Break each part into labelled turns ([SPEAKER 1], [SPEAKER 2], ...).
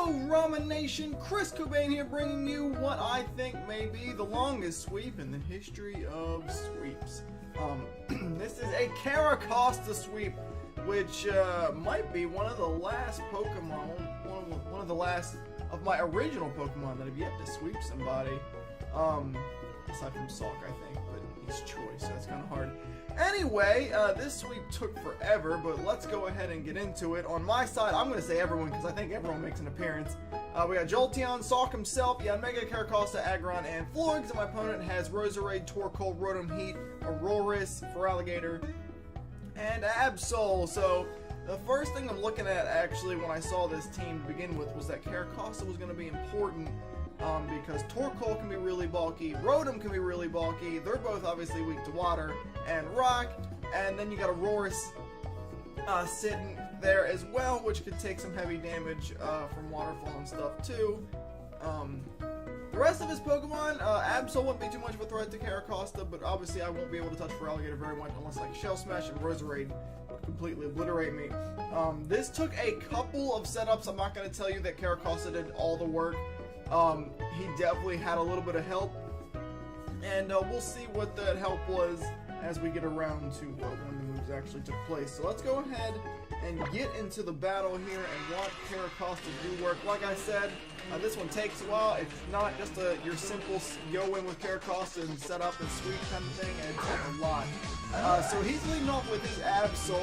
[SPEAKER 1] Hello Ramen Nation, Chris Cobain here bringing you what I think may be the longest sweep in the history of sweeps. This is a Carracosta sweep, which might be one of the last Pokemon, one of the last of my original Pokemon that have yet to sweep somebody. Aside from Salk, I think, but he's choice, so that's kind of hard. Anyway, this sweep took forever, but let's go ahead and get into it. On my side, I'm going to say everyone, because I think everyone makes an appearance. We got Jolteon, Salk himself, Mega, Carracosta, Aggron, and Florges, and my opponent has Roserade, Torkoal, Rotom Heat, Auroras, Feraligatr, and Absol. So, the first thing I'm looking at, actually, when I saw this team to begin with, was that Carracosta was going to be important. Because Torkoal can be really bulky, Rotom can be really bulky, they're both obviously weak to water and rock, and then you got Auroras sitting there as well, which could take some heavy damage from waterfall and stuff too. The rest of his Pokemon, Absol wouldn't be too much of a threat to Carracosta, but obviously I won't be able to touch Feraligatr very much unless like Shell Smash and Roserade would completely obliterate me. This took a couple of setups. I'm not going to tell you that Carracosta did all the work. He definitely had a little bit of help, and we'll see what that help was as we get around to when the moves actually took place. So let's go ahead and get into the battle here and watch Carracosta do work. Like I said, this one takes a while. It's not just your simple go in with Carracosta and set up and sweep kind of thing, and it takes a lot. So he's leading off with his Absol,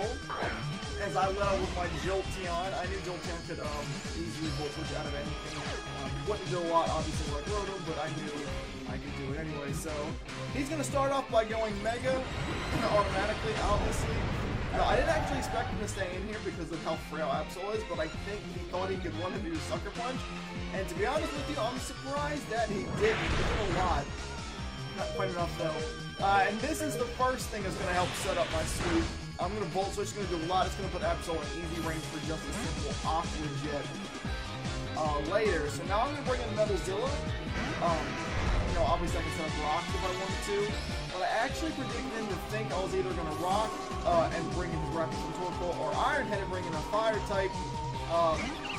[SPEAKER 1] as I led off with my Jolteon. I knew Jolteon could easily Volt Switch out of anything. Wouldn't do a lot, obviously, like Rotom, but I knew I could do it anyway. So he's going to start off by going Mega automatically, obviously. I didn't actually expect him to stay in here because of how frail Absol is, but I think he thought he could run into Sucker Punch. And to be honest with you, I'm surprised that he didn't. He did a lot. Not quite enough, though. And this is the first thing that's going to help set up my sweep. I'm going to Volt Switch. It's going to do a lot. It's going to put Absol in easy range for just a simple Aqua Jet. Later. So now I'm going to bring in another Zilla. Obviously I can set up rocks if I wanted to, but I actually predicted him to think I was either going to rock and bring in his Rapid from Torkoal, or Iron Head and bring in a fire type.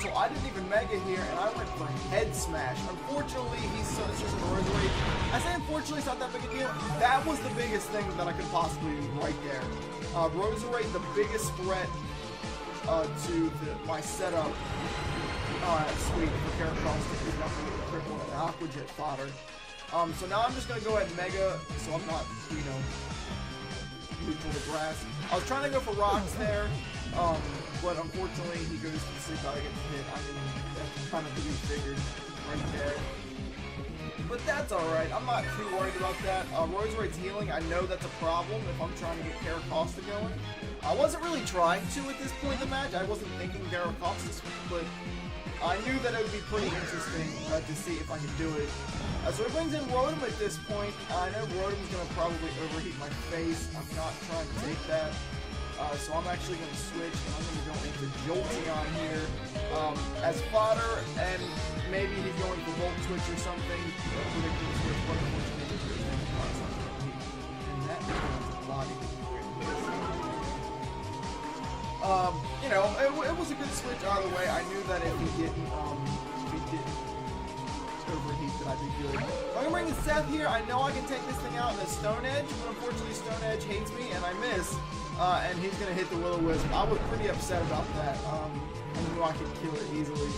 [SPEAKER 1] So I didn't even Mega here, and I went for Head Smash. Unfortunately, he's just a Roserade. I say unfortunately, it's not that big a deal. That was the biggest thing that I could possibly do right there. Roserade, the biggest threat to my setup. Sweet for Carracosta is not going to get crippled with Aqua Jet fodder. So now I'm just going to go ahead and Mega, so I'm not, neutral to grass. I was trying to go for rocks there, but unfortunately he goes to sleep out, gets hit. I mean, that's kind of to be figured right there. But that's alright, I'm not too worried about that. Roserade's healing, I know that's a problem if I'm trying to get Carracosta going. I wasn't really trying to at this point in the match. I wasn't thinking Carracosta, but I knew that it would be pretty interesting to see if I could do it. So he brings in Rotom at this point. I know Rotom's going to probably overheat my face. I'm not trying to take that. So I'm actually going to switch, and I'm going to go into Jolteon here as fodder, and maybe he's going for Volt Switch or something. Ridiculous switch, but unfortunately he's going to cause something. And that is a body. It was a good switch either way. I knew that if he didn't overheat, that I'd be good. I'm gonna bring in Seth here. I know I can take this thing out in the Stone Edge, but unfortunately Stone Edge hates me, and I miss. And he's gonna hit the Will-O-Wisp. I was pretty upset about that. I knew I could kill it easily.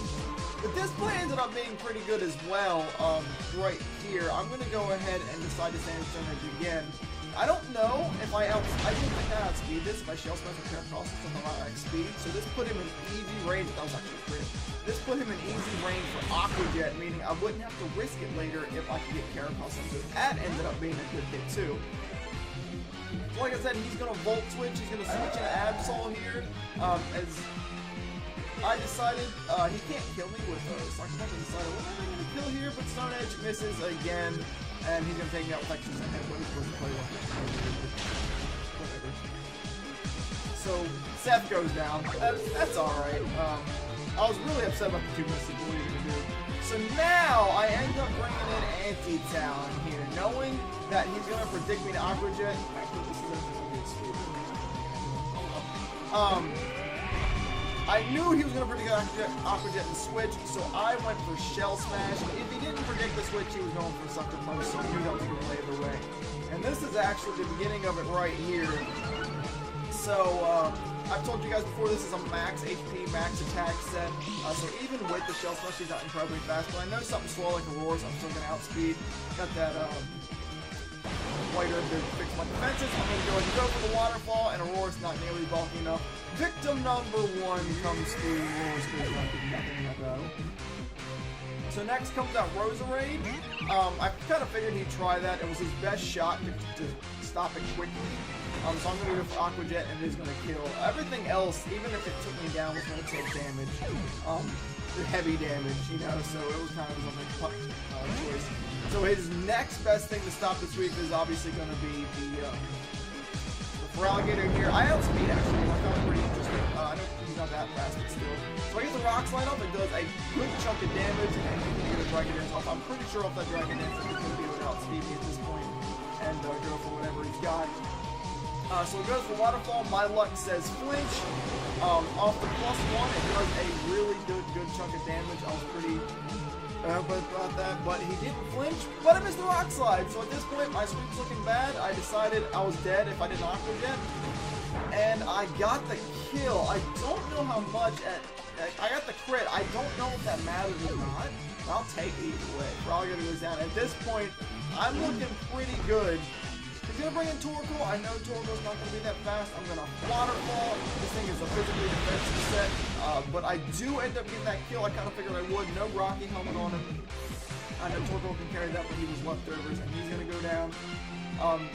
[SPEAKER 1] But this play ended up being pretty good as well. Right here, I'm gonna go ahead and decide to stand Stone Edge again. I don't know if I didn't think I outspeed this if I Shell Smash with Carracosta something like speed, so this put him in easy range. That was actually a crit. This put him in easy range for Aqua Jet, meaning I wouldn't have to risk it later if I could get Carracosta. So that ended up being a good hit too. So like I said, he's gonna Volt Switch, he's gonna switch into Absol here. As I decided he can't kill me with so I decided what am I gonna kill here, but Stone Edge misses again. And he's going to take me out with Texas and head, but he's supposed to play one. Whatever. So, Seth goes down. That's alright. I was really upset about the 2 misses. What are you going to do? So now, I end up bringing in Anti-Talon here, knowing that he's going to predict me to Aqua Jet. Actually, this is a good sweep. I knew he was going to predict Aqua Jet and switch, so I went for Shell Smash. If he didn't predict the switch, he was going for Sucker Punch, so I knew that was going to play either way. And this is actually the beginning of it right here. So, I've told you guys before, this is a max HP, max attack set. So even with the Shell Smash, he's not incredibly fast. But I know something slow like Aurora's, I'm still going to outspeed. Got that, White Herb to fix my defenses. I'm going to go ahead and go for the Waterfall, and Aurora's not nearly bulky enough. Victim number 1 comes through. Aurora's going to do nothing in that battle. So next comes out Roserade. I kind of figured he'd try that. It was his best shot to stop it quickly. So I'm going to go for Aqua Jet, and it is going to kill. Everything else, even if it took me down, was going to take damage. Heavy damage, you know, so it was kind of a choice. So his next best thing to stop the sweep is obviously going to be the Feraligatr here. I outspeed actually, I found it pretty interesting. I know he's not that fast, but still. So I get the Rock Slide off, it does a good chunk of damage, and you can get a Dragon Dance off. I'm pretty sure off that Dragon Dance he's going to be able to outspeed me at this point and go for whatever he's got. So it goes for Waterfall. My luck says flinch. Off the +1, it does a really good chunk of damage. I was pretty about that, but he didn't flinch. But I missed the Rock Slide. So at this point, my sweep's looking bad. I decided I was dead if I didn't Aqua Jet, and I got the kill. I don't know how much I got the crit. I don't know if that matters or not. I'll take it either way. Feraligatr goes down. At this point, I'm looking pretty good. He's going to bring in Torkoal. I know Torkoal's not going to be that fast. I'm going to Waterfall. This thing is a physically defensive set. But I do end up getting that kill. I kind of figured I would. No Rocky helmet on him. I know Torkoal can carry that, but he was leftovers, and he's going to go down.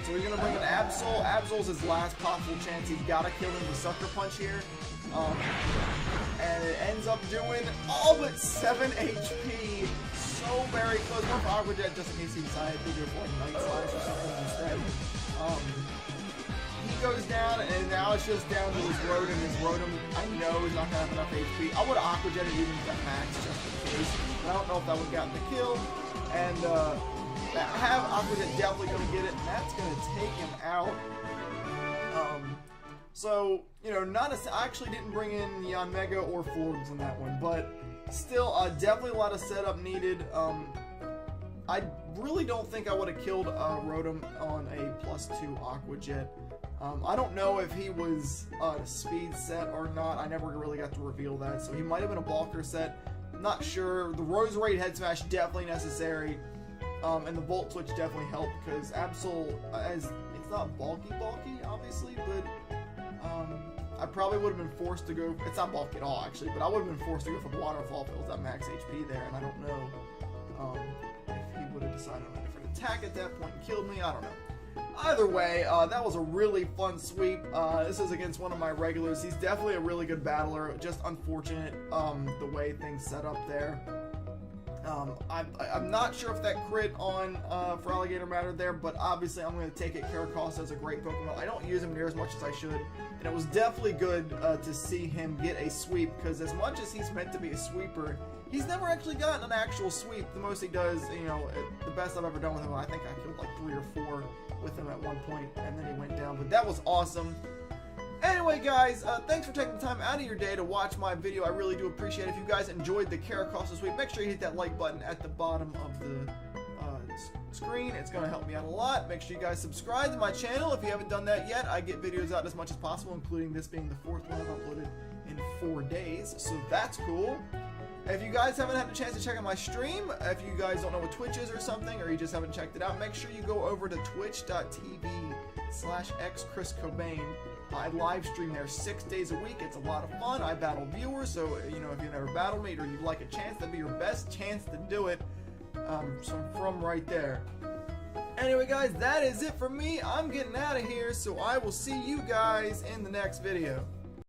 [SPEAKER 1] So he's going to bring in Absol. Absol's his last possible chance. He's got to kill him with Sucker Punch here. And it ends up doing all but 7 HP. So very close. One for Aqua Jet just in case he decided to go for like Night Slash or something instead. He goes down, and now it's just down to his Rotom. His Rotom, I know, is not going to have enough HP. I would have Aqua Jetted even to max just in case. But I don't know if that would have gotten the kill. And have Aqua Jet definitely going to get it, and that's going to take him out. So, you know, I actually didn't bring in Yanmega or Forbes in that one, but still, definitely a lot of setup needed. I really don't think I would have killed Rotom on a +2 Aqua Jet. I don't know if he was a speed set or not. I never really got to reveal that, so he might have been a Bulker set. Not sure. The Roserade Head Smash definitely necessary, and the Volt Switch definitely helped because Absol, it's not bulky, obviously, but I probably would have been forced to go. It's not bulky at all, actually, but I would have been forced to go for the Waterfall if it was that max HP there, and I don't know if he would have decided on a different attack at that point and killed me. I don't know. Either way, that was a really fun sweep. This is against one of my regulars. He's definitely a really good battler. Just unfortunate the way things set up there. I'm not sure if that crit on Feraligatr mattered there, but obviously I'm going to take it. Carracosta is a great Pokemon. I don't use him near as much as I should, and it was definitely good to see him get a sweep, because as much as he's meant to be a sweeper, he's never actually gotten an actual sweep. The most he does, you know, the best I've ever done with him, I think I killed like 3 or 4 with him at one point, and then he went down, but that was awesome. Anyway, guys, thanks for taking the time out of your day to watch my video. I really do appreciate it. If you guys enjoyed the Carracosta sweep, make sure you hit that like button at the bottom of the screen. It's going to help me out a lot. Make sure you guys subscribe to my channel if you haven't done that yet. I get videos out as much as possible, including this being the 4th one I've uploaded in 4 days, so that's cool. If you guys haven't had a chance to check out my stream, if you guys don't know what Twitch is or something, or you just haven't checked it out, make sure you go over to twitch.tv/xChrisCobain. I live stream there 6 days a week. It's a lot of fun. I battle viewers, so you know, if you've never battled me or you'd like a chance, that'd be your best chance to do it. So from right there. Anyway, guys, that is it for me. I'm getting out of here, so I will see you guys in the next video.